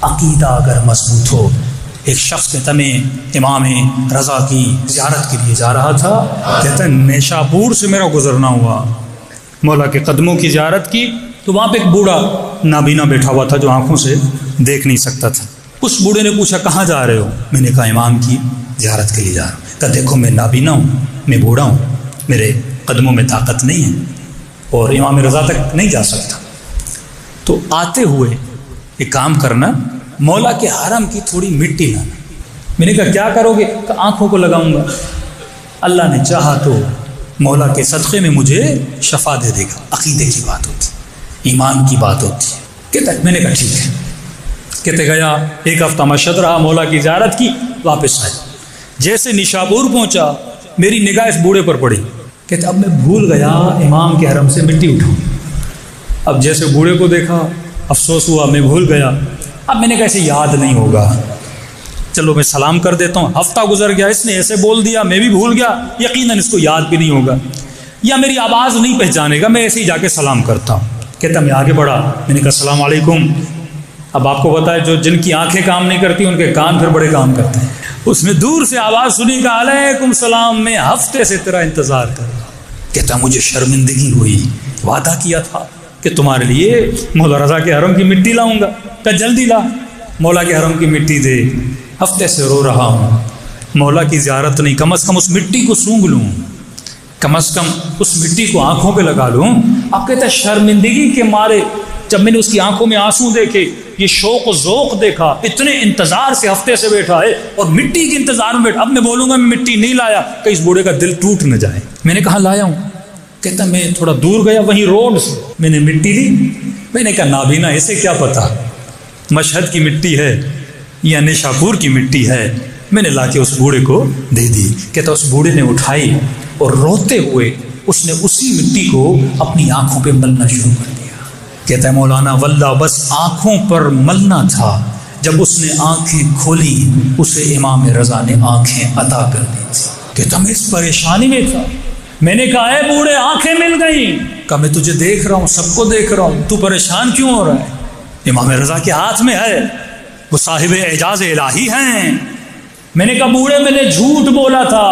عقیدہ اگر مضبوط ہو. ایک شخص کہتا میں امام رضا کی زیارت کے لیے جا رہا تھا، کہتا ہے نیشاپور سے میرا گزرنا ہوا، مولا کے قدموں کی زیارت کی تو وہاں پہ ایک بوڑھا نابینا بیٹھا ہوا تھا جو آنکھوں سے دیکھ نہیں سکتا تھا. اس بوڑھے نے پوچھا کہاں جا رہے ہو؟ میں نے کہا امام کی زیارت کے لیے جا رہا ہوں. کہا دیکھو میں نابینا ہوں، میں بوڑھا ہوں، میرے قدموں میں طاقت نہیں ہے اور امام رضا تک نہیں جا سکتا، تو آتے ہوئے ایک کام کرنا، مولا کے حرم کی تھوڑی مٹی لانا. میں نے کہا کیا کرو گے؟ کہ آنکھوں کو لگاؤں گا، اللہ نے چاہا تو مولا کے صدقے میں مجھے شفا دے دے گا. عقیدے کی بات ہوتی، ایمان کی بات ہوتی ہے. کہتا میں نے کہا ٹھیک ہے. کہتے گیا، ایک ہفتہ مشہد رہا، مولا کی زیارت کی، واپس آئے. جیسے نشاپور پہنچا میری نگاہ اس بوڑھے پر پڑی. کہتے اب میں بھول گیا امام کے حرم سے مٹی اٹھاؤں. اب جیسے بوڑھے کو دیکھا افسوس ہوا، میں بھول گیا. اب میں نے کہا اسے یاد نہیں ہوگا، چلو میں سلام کر دیتا ہوں. ہفتہ گزر گیا، اس نے ایسے بول دیا، میں بھی بھول گیا، یقیناً اس کو یاد بھی نہیں ہوگا یا میری آواز نہیں پہچانے گا، میں ایسے ہی جا کے سلام کرتا ہوں. کہتا میں آگے بڑھا، میں نے کہا السلام علیکم. اب آپ کو پتا ہے جو جن کی آنکھیں کام نہیں کرتی ان کے کان پھر بڑے کام کرتے ہیں. اس نے دور سے آواز سنی، کہا علیکم السلام، میں ہفتے سے تیرا انتظار کر رہا. کہتا مجھے شرمندگی ہوئی، وعدہ کیا تھا کہ تمہارے لیے مولا رضا کے حرم کی مٹی لاؤں گا. کہ جلدی لا، مولا کے حرم کی مٹی دے. ہفتے سے رو رہا ہوں، مولا کی زیارت نہیں، کم از کم اس مٹی کو سونگھ لوں، کم از کم اس مٹی کو آنکھوں پہ لگا لوں. اب کہتا ہے شرمندگی کے مارے جب میں نے اس کی آنکھوں میں آنسو دیکھے، یہ شوق و ذوق دیکھا، اتنے انتظار سے ہفتے سے بیٹھا ہے اور مٹی کے انتظار میں بیٹھا، اب میں بولوں گا میں مٹی نہیں لایا کہ اس بوڑھے کا دل ٹوٹ نہ جائے. میں نے کہا لایا ہوں. کہتا میں تھوڑا دور گیا، وہیں روڈ سے میں نے مٹی لی. میں نے کہا نابینا اسے کیا پتا مشہد کی مٹی ہے یا نیشاپور کی مٹی ہے. میں نے لا کے اس بوڑھے کو دے دی. کہتا اس بوڑھے نے اٹھائی اور روتے ہوئے اس نے اسی مٹی کو اپنی آنکھوں پہ ملنا شروع کر دیا. کہتا ہے مولانا واللہ بس آنکھوں پر ملنا تھا، جب اس نے آنکھیں کھولی اسے امام رضا نے آنکھیں عطا کر دی تھی. کہتا میں اس پریشانی میں تھا. میں نے کہا اے بوڑھے آنکھیں مل گئیں. کہا میں تجھے دیکھ رہا ہوں، سب کو دیکھ رہا ہوں، تو پریشان کیوں ہو رہا ہے؟ امام رضا کے ہاتھ میں ہے، وہ صاحب اعجاز الہی ہیں. میں نے کہا بوڑھے میں نے جھوٹ بولا تھا،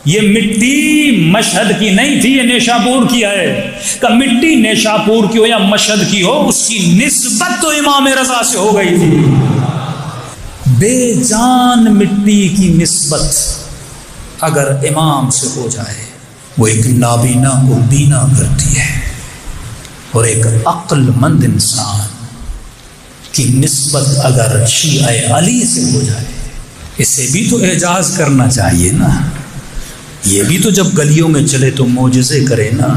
یہ مٹی مشہد کی نہیں تھی، یہ نیشاپور کی ہے. کہ مٹی نیشاپور کی ہو یا مشہد کی ہو، اس کی نسبت تو امام رضا سے ہو گئی تھی. بے جان مٹی کی نسبت اگر امام سے ہو جائے وہ ایک نابینا کو بینا کرتی ہے، اور ایک عقل مند انسان کی نسبت اگر شیعہ علی سے ہو جائے، اسے بھی تو اعجاز کرنا چاہیے نا. یہ بھی تو جب گلیوں میں چلے تو معجزے کرے نا.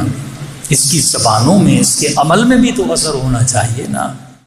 اس کی زبانوں میں، اس کے عمل میں بھی تو اثر ہونا چاہیے نا.